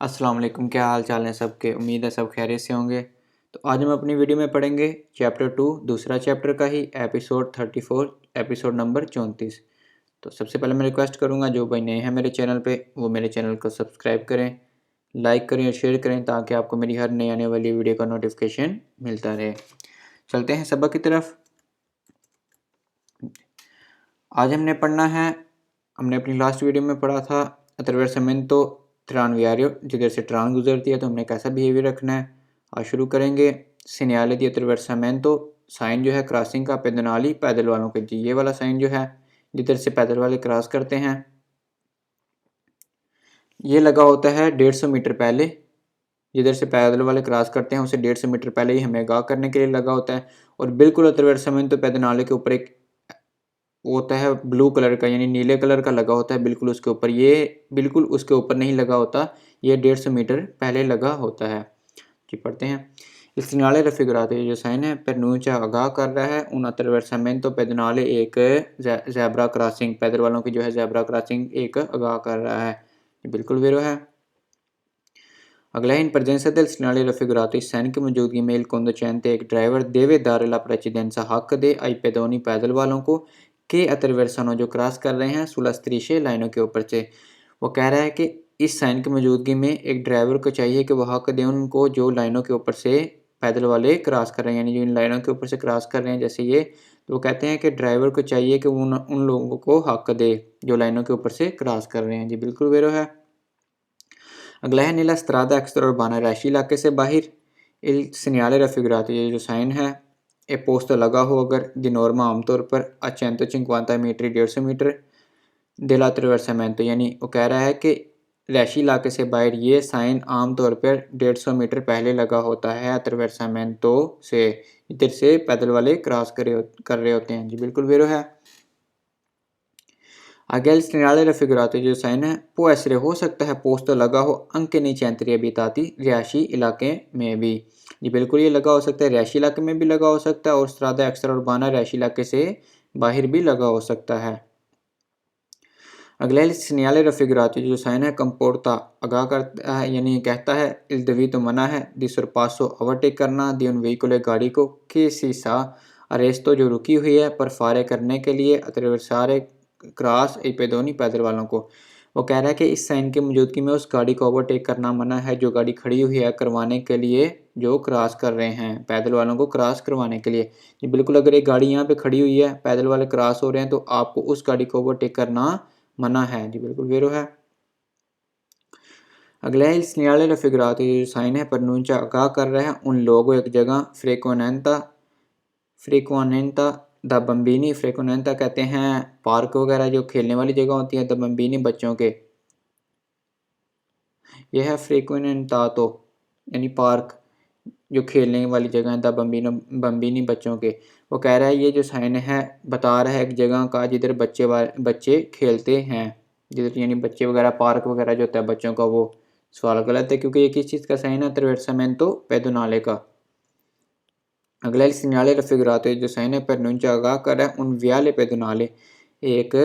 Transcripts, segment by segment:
अस्सलाम वालेकुम, क्या हाल चाल हैं सबके। उम्मीद है सब खैरियत से होंगे। तो आज हम अपनी वीडियो में पढ़ेंगे चैप्टर 2 दूसरा चैप्टर का ही एपिसोड 34 एपिसोड नंबर 34। तो सबसे पहले मैं रिक्वेस्ट करूंगा जो भाई नए हैं मेरे चैनल पे वो मेरे चैनल को सब्सक्राइब करें, लाइक करें और शेयर करें ताकि आपको मेरी हर नई आने वाली वीडियो का नोटिफिकेशन मिलता रहे। चलते हैं सबक की तरफ। आज हमने पढ़ना है, हमने अपनी लास्ट वीडियो में पढ़ा था अतरवेरसमेंतो ट्रानवियारियो, जिधर से ट्रान गुजरती है तो हमने कैसा बिहेवियर रखना है। आज शुरू करेंगे। सिनियाले दी अतरवेरसमेंतो, साइन जो है क्रॉसिंग का, पेदनाली पैदल वालों के जी, ये वाला साइन जो है जिधर से पैदल वाले क्रॉस करते हैं ये लगा होता है 150 मीटर पहले। जिधर से पैदल वाले क्रॉस करते हैं उसे 150 मीटर पहले ही हमें आगाह करने के लिए लगा होता है। और बिल्कुल अतरवेरसमेंतो पैदनाले के ऊपर एक वो होता है ब्लू कलर का, यानी नीले कलर का लगा होता है बिल्कुल उसके ऊपर। ये बिल्कुल उसके ऊपर नहीं लगा होता, ये 150 मीटर पहले लगा होता है। जी पढ़ते हैं। Il segnale raffigurato, ये जो साइन है प्रनूंचा आगाह कर रहा है उन attraversamento pedonale, एक जैबरा क्रॉसिंग, पैदल वालों की जो है जैबरा क्रॉसिंग एक आगाह कर रहा है। ये बिल्कुल वेरो है। अगला है इन presenza del segnale raffigurato, इस साइन की मौजूदगी में il conducente एक driver deve dare la precedenza, हक दे ai pedoni पैदल वालों को के attraversano जो क्रॉस कर रहे हैं sulla strisce लाइनों के ऊपर से। वो कह रहा है कि इस साइन की मौजूदगी में एक ड्राइवर को चाहिए कि वह हक दे उनको जो लाइनों के ऊपर से पैदल वाले क्रॉस कर रहे हैं, यानी जो इन लाइनों के ऊपर से क्रॉस कर रहे हैं जैसे ये। तो वो कहते हैं कि ड्राइवर को चाहिए कि उन लोगों को हक दे जो लाइनों के ऊपर से क्रॉस कर रहे हैं। जी बिल्कुल वेरो है। अगला है नीला स्त्रादा एक्स्ट्रा उर्बाना, रैशी इलाके से बाहर इल सिनियाले रफिगराती, ये जो साइन है ए पोस्ट तो लगा हो अगर दी नॉर्मा आमतौर पर अचेंतो 50 मीटर 150 मीटर दिला त्रिवर्सामेंतो, यानी वो कह रहा है कि रैशी इलाके से बाहर ये साइन आमतौर पर 150 मीटर पहले लगा होता है त्रिवर्सामेंतो से, इधर से पैदल वाले क्रॉस कर रहे होते हैं। जी बिल्कुल वेरो है। आगे il segnale raffigurato, जो साइन है वो ऐसे हो सकता है पोस्ट तो लगा हो अंक नीचे अंतरिया बिताती रिहायशी इलाके में भी। जी बिल्कुल ये लगा हो सकता है, रिहायशी इलाके में भी लगा हो सकता है और स्त्रादा एक्स्ट्रा उर्बाना रिहायशी इलाके से बाहर भी लगा हो सकता है। अगला il segnale raffigurato, जो साइन है कंपोर्टा आगाह करता है, यानी कहता है il devito मना है di sorpasso ओवरटेक करना di un veicolo गाड़ी को कि सीसा अरेस्तो जो रुकी हुई है पर फारे करने के लिए attraversare क्रॉस ए पेदोनी पैदल वालों को। वो कह रहा है कि इस साइन की मौजूदगी में उस गाड़ी को ओवरटेक करना मना है जो गाड़ी खड़ी हुई है करवाने के लिए, जो क्रॉस कर रहे हैं पैदल वालों को क्रॉस करवाने के लिए। ये बिल्कुल अगर एक गाड़ी यहाँ पे खड़ी हुई है पैदल वाले क्रॉस हो रहे हैं तो आपको उस गाड़ी को ओवरटेक करना मना है। जी बिल्कुल वेरो है। अगला है segnale raffigurato, ये जो साइन है प्रनूंचा आगाह कर रहा है उन लोगों एक जगह फ्रीक्वेंटा द बम्बिनी, फ्रीक्वेंटा कहते हैं पार्क वगैरह जो खेलने वाली जगह होती है, द बम्बिनी बच्चों के, यह है फ्रीक्वेंटातो यानी पार्क जो खेलने वाली जगह है, द बम्बिनी बच्चों के। वो कह रहा है ये जो साइन है बता रहा है एक जगह का जिधर बच्चे खेलते हैं, जिधर यानी बच्चे वगैरह पार्क वगैरह जो होता है बच्चों का, वो सवाल गलत है क्योंकि ये किस चीज़ का साइन है, त्रिवेरसामेंतो पेदोनाले का। अगला il segnale raffigurato, जो साइन है प्रनूंचा आगाह कर रहा है उन वियाले पेदोनाले, एक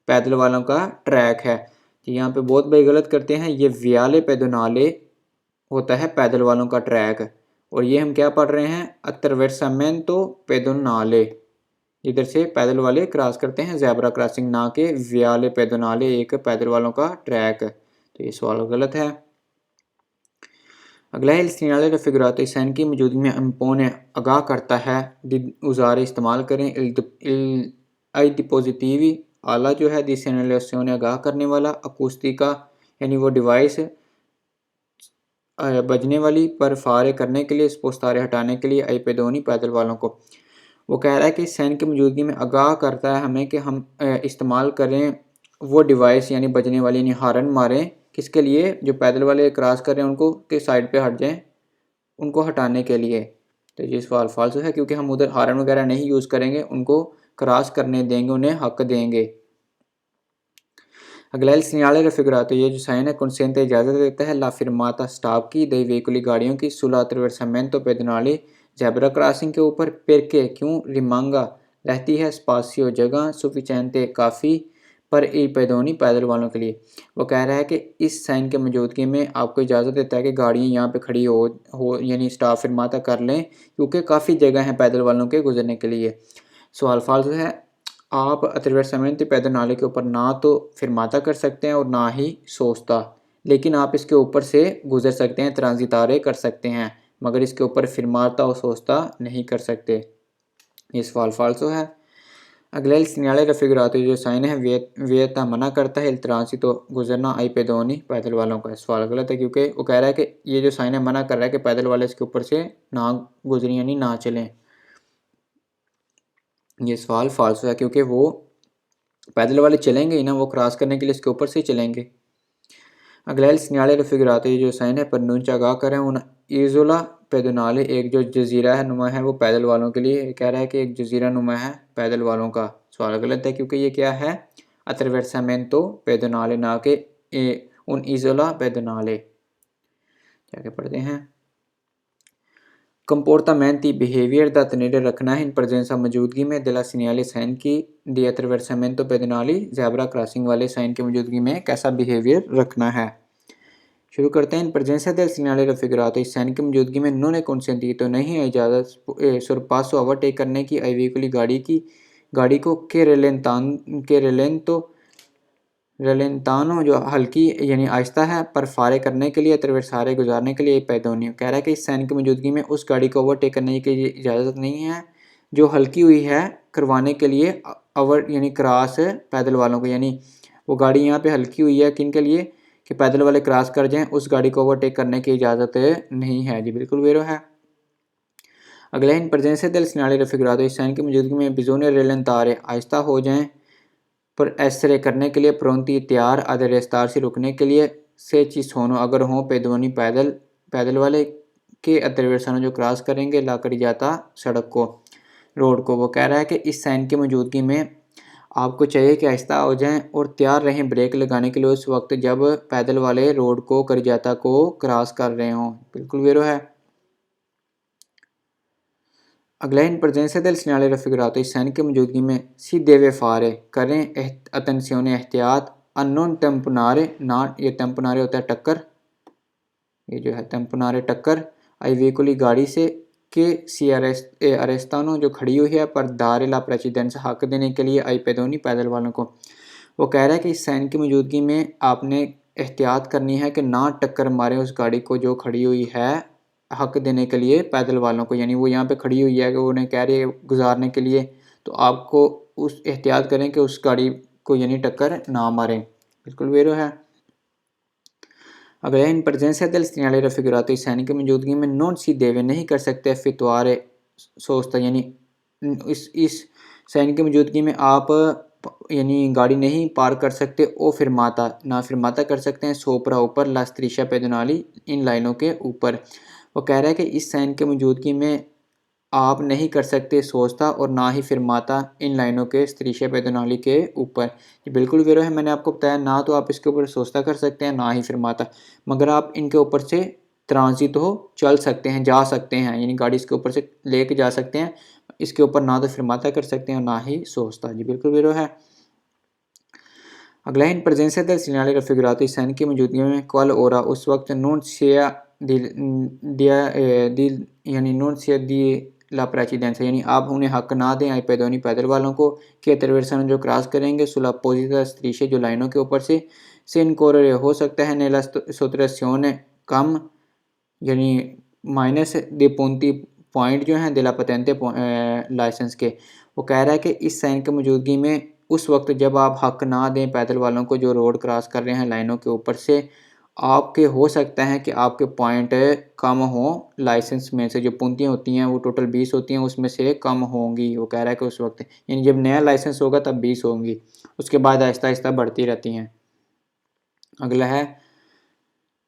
पैदल वालों का ट्रैक है। यहाँ पे बहुत भाई गलत करते हैं, ये वियाले पेदोनाले होता है पैदल वालों का ट्रैक, और ये हम क्या पढ़ रहे हैं अतरवेरसामेंतो पेदोनाले, इधर से पैदल वाले क्रॉस करते हैं ज़ेब्रा क्रॉसिंग, ना के वियाले पेदोनाले एक पैदल वालों का ट्रैक। तो ये सवाल गलत है। अगला है il segnale raffigurato, इस साइन की मौजूदगी में इम्पोने आगाह करता है औज़ार इस्तेमाल करें il ai dispositivi, आला जो है दी segnalazione आगाह करने वाला, अकूस्टिका यानी वो डिवाइस बजने वाली पर फारे करने के लिए, स्पोस्तारे हटाने के लिए, आई पेदोनी पैदल वालों को। वो कह रहा है कि इस साइन की मौजूदगी में आगाह करता है हमें कि हम इस्तेमाल करें वो डिवाइस यानी बजने वाली, यानी हारन मारें किसके लिए, जो पैदल वाले क्रॉस कर रहे हैं उनको के साइड पे हट जाएं, उनको हटाने के लिए। तो ये सवाल फाल्स है क्योंकि हम उधर हारन वगैरह नहीं यूज़ करेंगे, उनको क्रॉस करने देंगे, उन्हें हक देंगे। अगला il segnale raffigurato, ये जो साइन है कंसेंट इजाज़त देता है ला फिरमाता स्टॉप की दई वेहिकली गाड़ियों की सुला अतरवेरसामेंतो पेदोनाले ज़ेब्रा क्रॉसिंग के ऊपर, पेरके क्यों रिमांगा रहती है स्पासियो जगह, सुफिचेंते काफ़ी पर ई पैदोनी पैदल वालों के लिए। वो कह रहा है कि इस साइन के मौजूदगी में आपको इजाज़त देता है कि गाड़ियाँ यहाँ पे खड़ी हो यानी स्टॉप फिरमाता कर लें, क्योंकि काफ़ी जगह है पैदल वालों के गुजरने के लिए। सवाल फाल्स है, आप attraversamento पैदल के ऊपर ना तो फिरमाता कर सकते हैं और ना ही सोचता, लेकिन आप इसके ऊपर से गुजर सकते हैं, ट्रांजितारे कर सकते हैं, मगर इसके ऊपर फिरमाता और सोचता नहीं कर सकते। ये सवाल फाल्सो है। अगले सिग्नल रफिगरातो जो साइन है वियता मना करता है, इल ट्रांसितो गुजरना आई पेदोनी पैदल वालों का। सवाल गलत है, क्योंकि वो कह रहा है कि ये जो साइन है मना कर रहा है कि पैदल वाले इसके ऊपर से ना गुजरें यानी ना चलें। ये सवाल फाल्सो है, क्योंकि वो पैदल वाले चलेंगे ही ना, वो क्रॉस करने के लिए इसके ऊपर से चलेंगे। अगला il segnale raffigurato ये जो साइन है प्रनूंचा आगाह करें उन इजोला पेदोनाले एक जो जजीरा है नुमा है वो पैदल वालों के लिए कह रहा है कि एक जजीरा नुमा है पैदल वालों का। सवाल गलत है, क्योंकि ये क्या है attraversamento pedonale ना के उन इजोला पेदोनाले। क्या पढ़ते हैं, comportamenti behavior दा तनेड़े रखना है इन presenza मौजूदगी में della segnale साइन की di attraversamento pedonali zebra crossing वाले साइन की मौजूदगी में कैसा बिहेवियर रखना है। शुरू करते हैं। इन presenza del segnale raffigurato इस साइन की मौजूदगी में इन्होंने consentito नहीं है इजाज़त sorpasso ओवरटेक करने की ai veicoli गाड़ी को के रेलेंतानो जो हल्की यानी आहिस्ता है पर फारे करने के लिए त्रिवसारे गुजारने के लिए पैदोनी। कह रहा है कि इस साइन की मौजूदगी में उस गाड़ी को ओवरटेक करने की इजाज़त नहीं है जो हल्की हुई है करवाने के लिए ओवर यानी क्रॉस पैदल वालों को, यानी वो गाड़ी यहाँ पे हल्की हुई है किन के लिए कि पैदल वाले क्रॉस कर जाएं, उस गाड़ी को ओवरटेक करने की इजाज़त नहीं है। जी बिल्कुल वेरो है। अगला इन presenza del segnale raffigurato इस साइन की मौजूदगी में bisogna rallentare आहिस्ता हो जाएं पर ऐसरे करने के लिए प्रोंती तैयार आधे रेस्तार से रुकने के लिए से चीज होनो अगर हों पेदोनी पैदल वाले के अतरवेसानो जो क्रॉस करेंगे ला कर जाता सड़क को रोड को। वो कह रहा है कि इस साइन की मौजूदगी में आपको चाहिए कि आहिस्ता हो जाएं और तैयार रहें ब्रेक लगाने के लिए उस वक्त जब पैदल वाले रोड को करजाता को क्रॉस कर रहे हों। बिल्कुल वेरो है। अगला इन presenza del segnale raffigurato इस साइन की मौजूदगी में सी देवे फारे करें अतंसियों एहतियात अननोन टेम्पनारे ना ये टेम्पनारे होता है टक्कर, ये जो है टेम्पनारे टक्कर आई वेहिकुली गाड़ी से के सी अरेस्तानो जो खड़ी हुई है पर दारे ला प्रेसिडेंस हक देने के लिए आई पेदोनी पैदल वालों को। वो कह रहा है कि इस साइन की मौजूदगी में आपने एहतियात करनी है कि ना टक्कर मारें उस गाड़ी को जो खड़ी हुई है हक देने के लिए पैदल वालों को, यानी वो यहाँ पे खड़ी हुई है कि वो उन्हें कह रही है गुजारने के लिए, तो आपको उस एहतियात करें कि उस गाड़ी को यानी टक्कर ना मारें। बिल्कुल वेरो है। अगर इन presenza del segnale raffigurato इस साइन की मौजूदगी में नॉन सी देवे नहीं कर सकते फितवारे सोचता, यानी इस साइन की मौजूदगी में आप यानी गाड़ी नहीं पार कर सकते ओ फिरमाता ना फिरमाता कर सकते हैं सोपरा ऊपर ला स्त्रीशा पेदनाली इन लाइनों के ऊपर। वो कह रहा है कि इस साइन की मौजूदगी में आप नहीं कर सकते सोचता और ना ही फिरमाता इन लाइनों के स्त्रीशा पेदनाली के ऊपर। ये बिल्कुल वेरो है। मैंने आपको बताया ना तो आप इसके ऊपर सोचता कर सकते हैं ना ही फिरमाता, मगर आप इनके ऊपर से ट्रांजिट हो चल सकते हैं जा सकते हैं, यानी गाड़ी इसके ऊपर से लेके जा सकते हैं, इसके ऊपर ना तो फिरमाता कर सकते हैं और ना ही सोचता। जी बिल्कुल वेरो है। अगला इन presenza del segnale raffigurato इस साइन की मौजूदगी में क्वाल ओरा उस वक्त नोन सिया यानी नोन सिया दी ला प्रेसिडेंस यानी आप उन्हें हक ना दें आई पेदोनी पैदल वालों को कि अतरवेसानो जो क्रॉस करेंगे सुला पोजिता स्त्रीशे जो लाइनों के ऊपर से इनकोरे हो सकता है नेला सोतरस्योने कम यानी माइनस दे पोंती पॉइंट जो हैं दिला पतेंते लाइसेंस के। वो कह रहा है कि इस साइन की मौजूदगी में उस वक्त जब आप हक ना दें पैदल वालों को जो रोड क्रॉस कर रहे हैं लाइनों के ऊपर से, आपके हो सकता है कि आपके पॉइंट कम हो लाइसेंस में से, जो पूंतियाँ होती हैं वो टोटल 20 होती हैं उसमें से कम होंगी। वो कह रहा है कि उस वक्त यानी जब नया लाइसेंस होगा तब 20 होंगी, उसके बाद आहिस्ता आहिस्ता बढ़ती रहती हैं। अगला है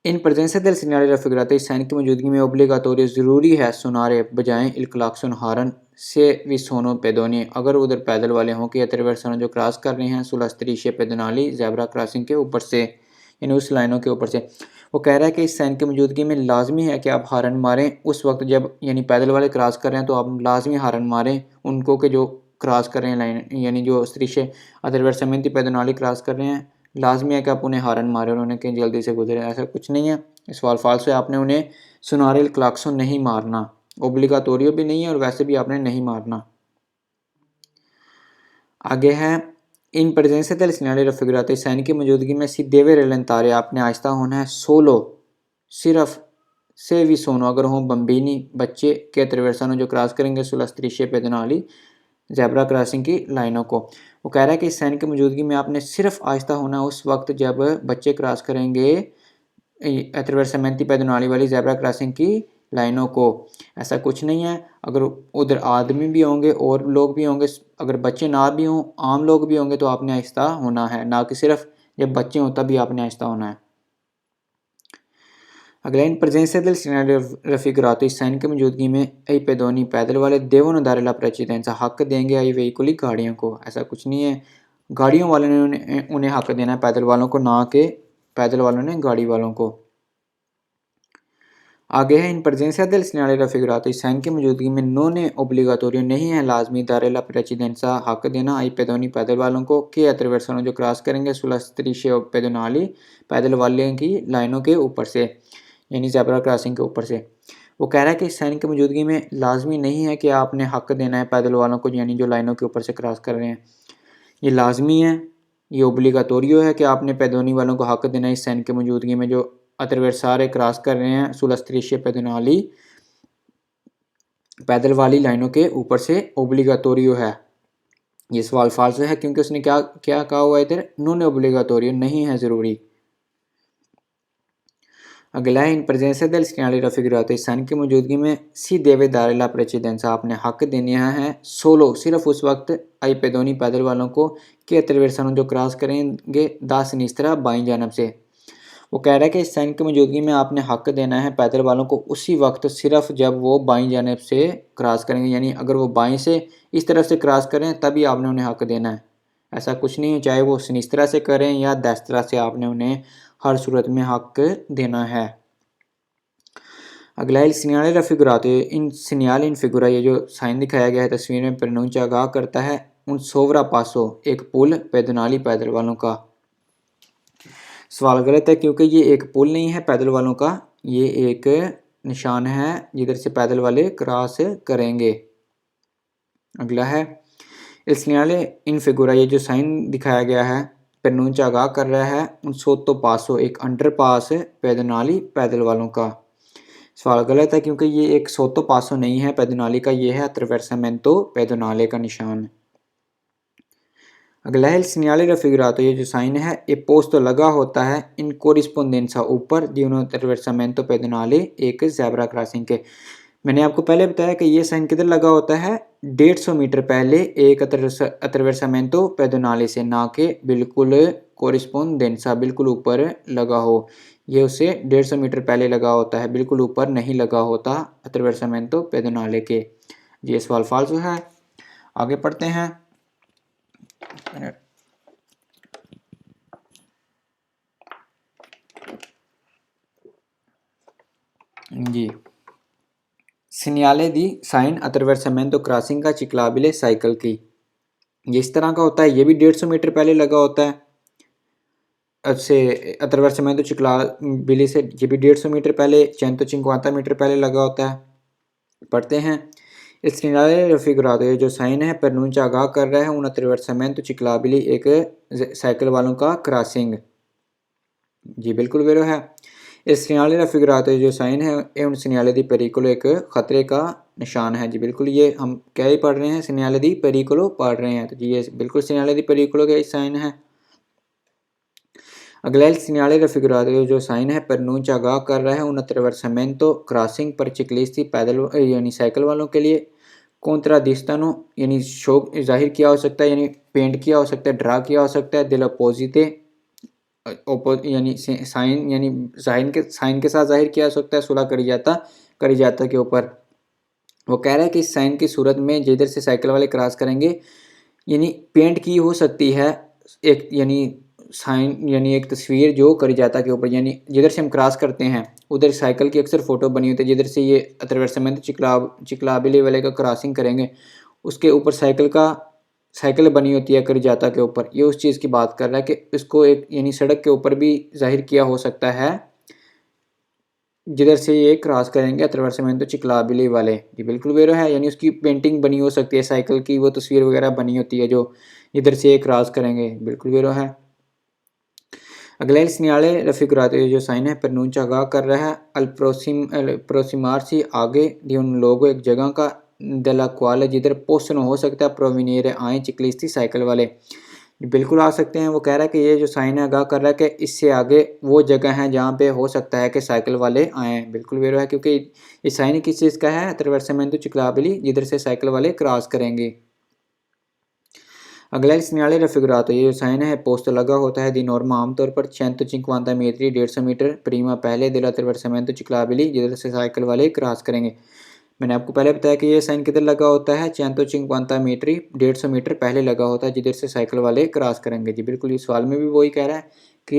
इन presenza del segnale raffigurato इस साइन की मौजूदगी में ओब्लिगाटोरी ज़रूरी है सुनारे बजाएं इल क्लाक्सन हारन से भी सोनो पेदोनी अगर उधर पैदल वाले हों कि अतरवेसानो जो क्रॉस कर रहे हैं सुला स्त्रीशे पेदनाली ज़ेब्रा क्रॉसिंग के ऊपर से यानी उस लाइनों के ऊपर से। वो कह रहा है कि इस साइन की मौजूदगी में लाजमी है कि आप हारन मारें उस वक्त जब यानी पैदल वाले क्रॉस कर रहे हैं, तो आप लाजमी हारन मारें उनको कि जो क्रॉस कर रहे हैं लाइन, यानी जो स्त्रीशे अतरवर्षमेंती पेदोनाली क्रॉस कर रहे हैं, लाजमी है कि आप उन्हें हॉर्न मारें और उन्हें कहीं जल्दी से गुजरे। ऐसा कुछ नहीं है, सवाल फाल्स है। आपने उन्हें सोनारियल क्लाक्सो नहीं मारना, ओब्लिगाटोरियो भी नहीं है और वैसे भी आपने नहीं मारना। आगे है in presence del segnale raffigurato, sign की मौजूदगी में si deve rallentare, आपने आहिस्ता होना है। सोलो सिर्फ से भी सोनो अगर हो बम्बीनी बच्चे के attraversano जो क्रॉस करेंगे sulla strisce pedonali zebra crossing की लाइनों को। वो कह रहा है कि इस साइन की मौजूदगी में आपने सिर्फ आहिस्ता होना उस वक्त जब बच्चे क्रॉस करेंगे attraversamenti pedonali वाली ज़ेब्रा क्रॉसिंग की लाइनों को। ऐसा कुछ नहीं है, अगर उधर आदमी भी होंगे और लोग भी होंगे, अगर बच्चे ना भी हों, आम लोग भी होंगे, तो आपने आहिस्ता होना है, ना कि सिर्फ जब बच्चे हों तभी आपने आहिस्ता होना है। अगला इन presenza del segnale raffigurato, इस साइन की मौजूदगी में आई पेदोनी पैदल वाले devono dare la precedenza, हक देंगे आई वेहिकुली गाड़ियों को। ऐसा कुछ नहीं है, गाड़ियों वालों ने उन्हें हक देना है पैदल वालों को, ना कि पैदल वालों ने गाड़ी वालों को। आगे है इन presenza del segnale raffigurato, इस साइन की मौजूदगी में non è obbligatorio, नहीं है लाजमी dare la precedenza, हक देना आई पेदोनी पैदल वालों को कि attraversano जो क्रॉस करेंगे sulla strisce pedonali, पैदल वाले की लाइनों के ऊपर से, यानी ज़ेब्रा क्रॉसिंग के ऊपर से। वो कह रहा है कि इस साइन की मौजूदगी में लाजमी नहीं है कि आपने हक देना है पैदल वालों को, यानी जो लाइनों के ऊपर से क्रॉस कर रहे हैं। ये लाजमी है, ये ओब्लिगाटोरियो है कि आपने पेदोनी वालों को हक देना है इस साइन की मौजूदगी में जो अतरवेसारे क्रॉस कर रहे हैं sulla strisce pedonali, पैदल वाली लाइनों के ऊपर से, ओब्लिगाटोरियो है। ये सवाल फाल्स है क्योंकि उसने क्या क्या कहा हुआ है इधर, नॉन ओब्लिगाटोरियो, नहीं है ज़रूरी। अगला है इन presenza del segnale raffigurato, इस साइन की मौजूदगी में si deve dare la precedenza, आपने हक देना है सोलो सिर्फ उस वक्त आई पेदोनी पैदल वालों को कि attraversano जो क्रॉस करेंगे दा sinistra बाईं जानब से। वो कह रहा है कि इस साइन की मौजूदगी में आपने हक देना है पैदल वालों को उसी वक्त सिर्फ जब वो बाईं जानब से क्रॉस करेंगे, यानी अगर वो बाईं से इस तरफ से क्रॉस करें तभी आपने उन्हें हक देना है। ऐसा कुछ नहीं है, चाहे वो सिनिस्त्रा से करें या देस्त्रा से, आपने उन्हें हर सूरत में हक देना है। अगला है signal raffigurato, in signal in फिगुरा, ये जो साइन दिखाया गया है तस्वीर में, प्रनूंचा आगाह करता है उन सोवरा पासो, एक पुल पेदोनाली पैदल वालों का। सवाल गलत है क्योंकि ये एक पुल नहीं है पैदल वालों का, ये एक निशान है जिधर से पैदल वाले क्रॉस करेंगे। अगला है इस सिग्नल इन फिगुरा, ये जो साइन दिखाया गया है प्रनूंचा आगाह कर रहा है उन सोतो पासो, एक अंडर पास पेदोनाली पैदल वालों का। सवाल गलत है क्योंकि ये एक सोतो पासो नहीं है पेदोनाली का, ये है attraversamento pedonale का निशान। अगला है सिग्नल raffigurato, ये जो साइन है ये पोस्ट तो लगा होता है इन कोरिस्पोंडेंसा ऊपर di un attraversamento pedonale, एक ज़ेब्रा क्रॉसिंग के। मैंने आपको पहले बताया कि ये साइन किधर लगा होता है, 150 मीटर पहले एक attraversamento pedonale से, ना कि बिल्कुल कोरिस्पोंडेंसा बिल्कुल ऊपर लगा हो। ये उसे 150 मीटर पहले लगा होता है, बिल्कुल ऊपर नहीं लगा होता attraversamento pedonale के। ये सवाल फाल्स है। आगे पढ़ते हैं। जी, सिग्नले दी साइन attraversamento क्रॉसिंग का चिक्लाबिले साइकिल की, ये इस तरह का होता है, ये भी 150 मीटर पहले लगा होता है से attraversamento चिक्लाबिले से, ये भी 150 मीटर पहले, 150 मीटर पहले लगा होता है। पढ़ते हैं इस सिग्नले raffigurato, ये जो साइन है प्रनूंचा आगाह कर रहा है उन attraversamento चिक्लाबिले, एक साइकिल वालों का क्रॉसिंग। जी बिल्कुल वेरो है। इस सिग्नल raffigurato, जो साइन है ये उन सिग्नल दी पेरिकोलो, एक ख़तरे का निशान है। जी बिल्कुल, ये हम क्या ही पढ़ रहे हैं, सिग्नल दी पेरिकोलो पढ़ रहे हैं, तो जी ये बिल्कुल सिग्नल दी पेरिकोलो का साइन है। अगला सिग्नल raffigurato, जो साइन है प्रनूंचा आगाह कर रहा है उन attraversamento क्रॉसिंग पर चिक्लिस्ती पैदल यानी साइकिल वालों के लिए contraddistano, यानी शो जाहिर किया हो सकता है, यानी पेंट किया हो सकता है, ड्रा किया हो सकता है, dell'opposite यानी साइन, यानी साइन के साथ जाहिर किया जा सकता है सुलह करी जाता के ऊपर। वो कह रहा है कि इस साइन की सूरत में जिधर से साइकिल वाले क्रॉस करेंगे, यानी पेंट की हो सकती है एक, यानी साइन, यानी एक तस्वीर जो करी जाता के ऊपर, यानी जिधर से हम क्रॉस करते हैं उधर साइकिल की अक्सर फ़ोटो बनी होती है, जिधर से ये attraversamento चिक्लाबिले वाले का क्रॉसिंग करेंगे उसके ऊपर साइकिल का साइकिल बनी होती है करजाता के ऊपर, ये उस चीज़ की बात कर रहा है कि इसको एक यानी सड़क के ऊपर भी ज़ाहिर किया हो सकता है जिधर से ये क्रॉस करेंगे अतरवर्समेंतो चिक्लाबिली वाले। जी बिल्कुल वेरो है, यानी उसकी पेंटिंग बनी हो सकती है साइकिल की, वो तस्वीर वगैरह बनी होती है जो इधर से ये क्रॉस करेंगे, बिल्कुल वेरो है। अगला il segnale raffigurato ये जो साइन है प्रनूंचा आगाह कर रहा है अल प्रोसिमार आगे di un लोगो एक जगह का della quale जिधर पोस्टनो हो सकता है प्रोविनियरे आए चिकलिस्ती साइकिल वाले, बिल्कुल आ सकते हैं। वो कह रहा है कि ये जो साइन है आगाह कर रहा है कि इससे आगे वो जगह है जहाँ पे हो सकता है कि साइकिल वाले आए, बिल्कुल वेरो है क्योंकि ये साइन किस चीज़ का है अतरवर्समेंतो चिक्लाबिली जिधर से साइकिल वाले क्रॉस करेंगे। अगला il segnale raffigurato ये जो साइन है पोस्ट लगा होता है दी नॉर्मा आमतौर पर 150 metri 150 मीटर प्रीमा पहले della attraversamento ciclabili जिधर से साइकिल वाले क्रॉस करेंगे। मैंने आपको पहले बताया कि ये साइन किधर लगा होता है 150 मीटरी 150 मीटर पहले लगा होता है जिधर से साइकिल वाले क्रॉस करेंगे। जी बिल्कुल, इस सवाल में भी वही कह रहा है कि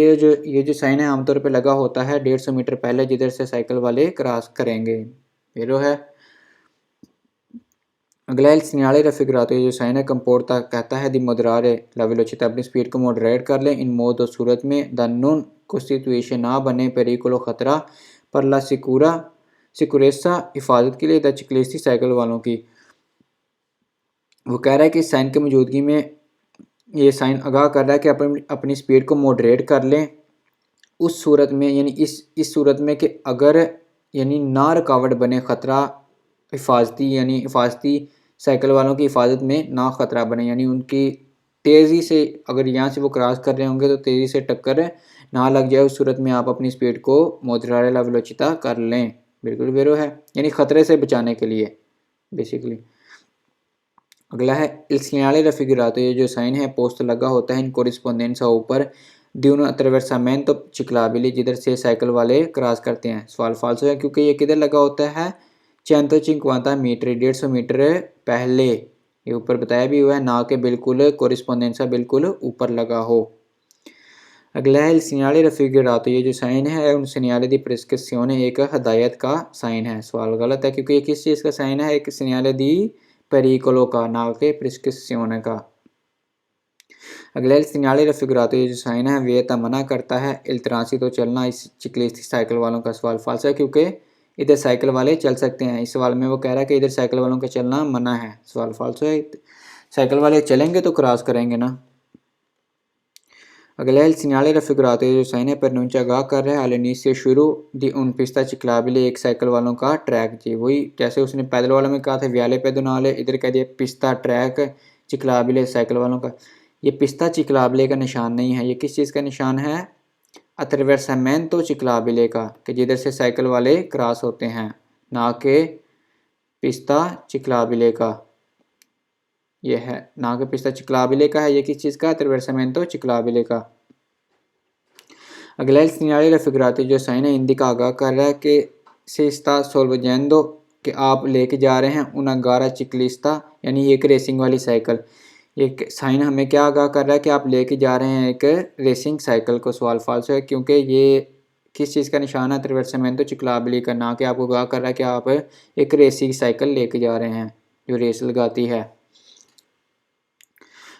ये जो साइन है आमतौर पर लगा होता है 150 मीटर पहले जिधर से साइकिल वाले क्रॉस करेंगे। वेरो है। अगला il segnale raffigurato ये जो साइन है कंपोर्टा कहता है दी moderare la velocità अपनी स्पीड को मॉडरेट कर लें इन मोदो सूरत में द नॉन कॉन्स्टिट्यूशन ना बने पेरिकोलो खतरा पर ला सिक्योरा सिक्योरेसा हिफाजत के लिए द चिकलिस्ती साइकिल वालों की। वो कह रहा है कि इस साइन की मौजूदगी में ये साइन आगाह कर रहा है कि अपनी स्पीड को मॉडरेट कर लें उस सूरत में, यानी इस सूरत में कि अगर यानी ना रुकावट बने ख़तरा हिफाजती यानी हिफाजती साइकिल वालों की हिफाजत में ना ख़तरा बने, यानी उनकी तेज़ी से अगर यहाँ से वो क्रॉस कर रहे होंगे तो तेज़ी से टक्कर ना लग जाए, उस सूरत में आप अपनी स्पीड को मॉडरेट ला वेलोसिटी कर लें। बिल्कुल वेरो है, यानी ख़तरे से बचाने के लिए बेसिकली। अगला है il segnale raffigurato ये जो साइन है पोस्ट लगा होता है इन कोरिस्पोंडेंसा ऊपर di un attraversamento ciclabile जिधर से साइकिल वाले क्रॉस करते हैं। सवाल फाल्सो है क्योंकि ये किधर लगा होता है 150 मीटर 150 मीटर पहले, ये ऊपर बताया भी हुआ है, ना कि बिल्कुल कोरिस्पोंडेंसा बिल्कुल ऊपर लगा हो। अगला है il segnale raffigurato ये जो साइन है उन segnale di prescrizione एक हदायत का साइन है। सवाल गलत है क्योंकि ये किस चीज़ का साइन है, एक segnale di pericolo का, ना कि prescrizione का। अगला il segnale raffigurato ये जो साइन है वियता मना करता है il transito चलना इस चिकलिस्ती साइकिल वालों का। सवाल फाल्स है क्योंकि इधर साइकिल वाले चल सकते हैं। इस सवाल में वो कह रहा है कि इधर साइकिल वालों का चलना मना है। सवाल फाल्स है, साइकिल वाले चलेंगे तो क्रॉस करेंगे ना। अगला il segnale raffigurato ये जो साइन है प्रनूंचा आगाह कर रहा है all'inizio शुरू di un pista ciclabile एक साइकिल वालों का ट्रैक। जी वही जैसे उसने पैदल वालों में कहा था वियाले पेदोनाले, इधर कह दिया पिस्ता ट्रैक चिक्लाबिले साइकिल वालों का। ये पिस्ता चिक्लाबिले का निशान नहीं है, ये किस चीज़ का निशान है अतरवेरसामेंतो चिक्लाबिले का, कि जिधर से साइकिल वाले क्रॉस होते हैं, ना कि पिस्ता चिक्लाबिले का। ये है ना कि पिस्ता चिक्लाबिले का है, ये किस चीज़ का अतरवेरसामेंतो चिक्लाबिले का। अगला il segnale raffigurato जो साइन है हिंदी का आगाह कर रहा है कि से स्ता सोल्वजेंदो कि आप लेके जा रहे हैं उना गारा चिकलिस्ता, यानी एक रेसिंग वाली साइकिल। एक साइन हमें क्या आगाह कर रहा है कि आप लेके जा रहे हैं एक रेसिंग साइकिल को। सवाल फाल्स है क्योंकि ये किस चीज़ का निशान है अतरवेरसामेंतो चिक्लाबिले का, ना कि आपको आगाह कर रहा है कि आप एक रेसिंग साइकिल लेके जा रहे हैं जो रेस लगाती है।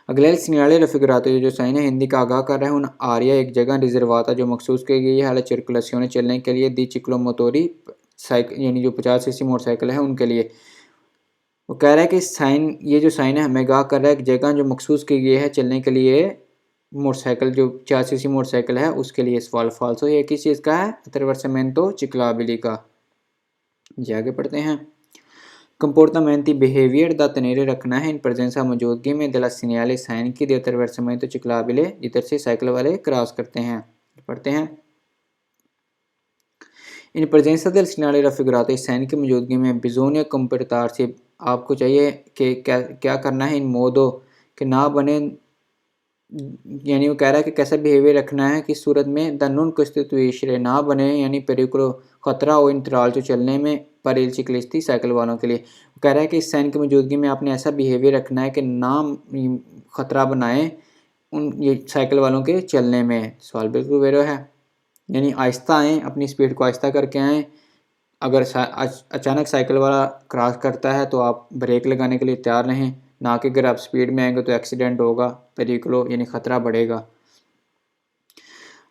अगला il segnale raffigurato ये जो साइन है हिंदी का आगाह कर रहा है उन आरिया एक जगह रिजर्वाता जो मखसूस की गई है हाल सर्कुलेशन चलने के लिए दी चिक्लोमोटोरी साइकिल, यानी जो 50 सीसी मोटरसाइकिल है उनके लिए। वो कह रहा है कि साइन ये जो साइन है हमें आगाह कर रहा है एक जगह जो मखसूस की गई है चलने के लिए मोटरसाइकिल जो 50 सीसी मोटरसाइकिल है उसके लिए। सवाल फाल्सो ये किस चीज़ का है अतरवेरसामेंतो चिक्लाबिली का। जी आगे पढ़ते हैं। Comportamenti behavior da tenere रखना है इन प्रेजेंसा मौजूदगी में della segnale साइन की दी attraversamento ciclabile जिधर से साइकिल वाले क्रॉस करते हैं। पढ़ते हैं इन प्रेजेंसा del segnale raffigurato इस साइन की मौजूदगी में bisogna comportarsi आपको चाहिए कि क्या करना है इन मोदो कि ना बने, यानी वो कह रहा है कि कैसा बिहेवियर रखना है किस सूरत में द नॉन कॉन्स्टिट्यूएंट ना बने, यानी पेरिकुलो खतरा हो इंतराल जो चलने में पर इल चिकलिस्ती साइकिल वालों के लिए। वो कह रहा है कि इस साइन की मौजूदगी में आपने ऐसा बिहेवियर रखना है कि ना खतरा बनाए उन ये साइकिल वालों के चलने में। सवाल बिल्कुल वेरो है, यानी आहिस्ता आएँ, अपनी स्पीड को आहिस्ता करके आएँ। अगर अचानक साइकिल वाला क्रॉस करता है तो आप ब्रेक लगाने के लिए तैयार रहें, ना कि अगर आप स्पीड में आएंगे तो एक्सीडेंट होगा, पेरिकुलो यानी ख़तरा बढ़ेगा।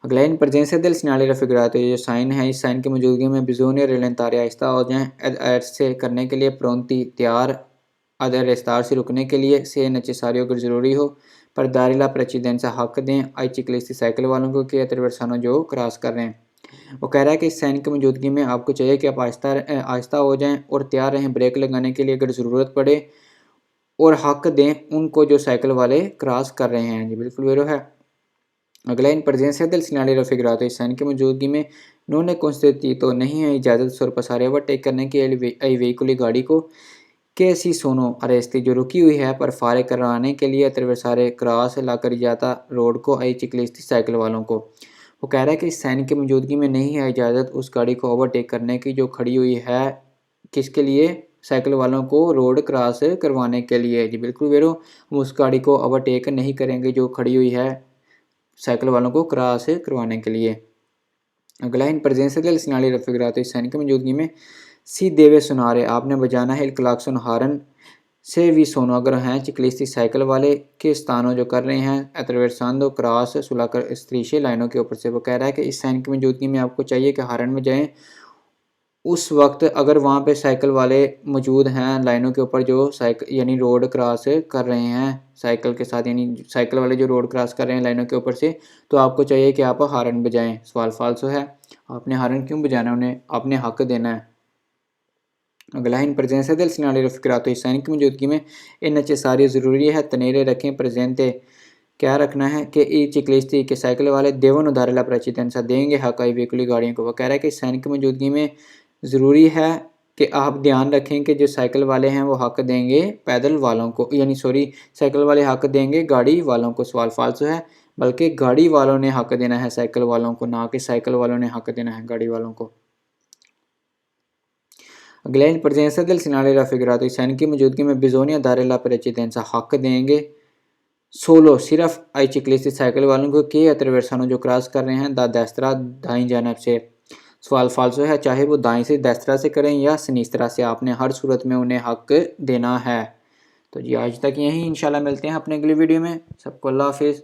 अगला इन presenza del segnale raffigurato, ये जो साइन है इस साइन की मौजूदगी में बिजोनी और रैलेंतारे आहिस्ता हो जाएं ऐसे करने के लिए प्रोंती तैयार अदर रेस्तार से रुकने के लिए से नेसेसारियो अगर ज़रूरी हो पर दारिला प्रेसिडेंसा हक दें आई चिकलिस्ती साइकिल वालों को कि अतरवर्सानो जो क्रॉस कर रहे हैं। वो कह रहा है कि इस साइन की मौजूदगी में आपको चाहिए कि आप आहिस्ता हो जाएं और तैयार रहें ब्रेक लगाने के लिए अगर ज़रूरत पड़े, और हक दें उनको जो साइकिल वाले क्रॉस कर रहे हैं। जी बिल्कुल वेरो है। अगला इन presenza del segnale raffigurato, इस साइन की मौजूदगी में उन्होंने consentito नहीं है इजाज़त sorpassare ओवरटेक करने के आई व्हीकल गाड़ी को che si sono arresti जो रुकी हुई है पर फारे करवाने के लिए attraversare क्रॉस ला कर जाता रोड को आई चिकलिस्ती साइकिल वालों को। वो कह रहा है कि इस साइन की मौजूदगी में नहीं है इजाज़त उस गाड़ी को ओवरटेक करने की जो खड़ी हुई है, किसके लिए? साइकिल वालों को रोड क्रॉस करवाने के लिए। जी बिल्कुल वेरो, हम उस गाड़ी को ओवरटेक नहीं करेंगे जो खड़ी हुई है साइकिल वालों को क्रॉस करवाने के लिए। अगला इन presenza del segnale raffigurato, इस साइन की मौजूदगी में सी देवे सुनारे आपने बजाना है क्लाक्सन हारन से भी सोनो अगर हैं चिकलिस्ती साइकिल वाले के स्थानों जो कर रहे हैं अतरवेरसांदो क्रॉस सुलाकर स्त्रीशे लाइनों के ऊपर से। वो कह रहा है कि इस साइन की मौजूदगी में आपको चाहिए कि हारन में जाएं उस वक्त अगर वहाँ पे साइकिल वाले मौजूद हैं लाइनों के ऊपर जो साइकिल यानी रोड क्रॉस कर रहे हैं साइकिल के साथ, यानी साइकिल वाले जो रोड क्रॉस कर रहे हैं लाइनों के ऊपर से, तो आपको चाहिए कि आप हारन बजाएं। सवाल फाल्सो है, आपने हारन क्यों बजाना, उन्हें आपने हक देना है। अगला इन presenza del segnale raffigurato, इस साइन की मौजूदगी में इन नेसेसारी ज़रूरी है तनेरे रखें presente क्या रखना है कि ई चिकलिस्ती के साइकिल वाले देवन उदारला प्रेसिडेंसा देंगे हक आई व्हीकल गाड़ियों को। वह कह रहा है कि इस साइन की मौजूदगी में ज़रूरी है कि आप ध्यान रखें कि जो साइकिल वाले हैं वो हक देंगे पैदल वालों को, यानी सॉरी साइकिल वाले हक देंगे गाड़ी वालों को। सवाल फाल्सो है, बल्कि गाड़ी वालों ने हक देना है साइकिल वालों को, ना कि साइकिल वालों ने हक देना है गाड़ी वालों को। अगला इन presenza del segnale raffigurato, इस साइन की मौजूदगी में बिजोनिया दारेला प्रेसिडेंसा हक देंगे सोलो सिर्फ आई चिकलिस्ती साइकिल वालों को कि अतरवेरसानो जो क्रॉस कर रहे हैं दा देस्त्रा दाई जानब से। सवाल फाल्सो है, चाहे वो दाएं से देस्त्रा से करें या सनीस्त्रा से, आपने हर सूरत में उन्हें हक देना है। तो जी आज तक यहीं, इंशाल्लाह मिलते हैं अपने अगली वीडियो में। सबको अल्लाह हाफिज़।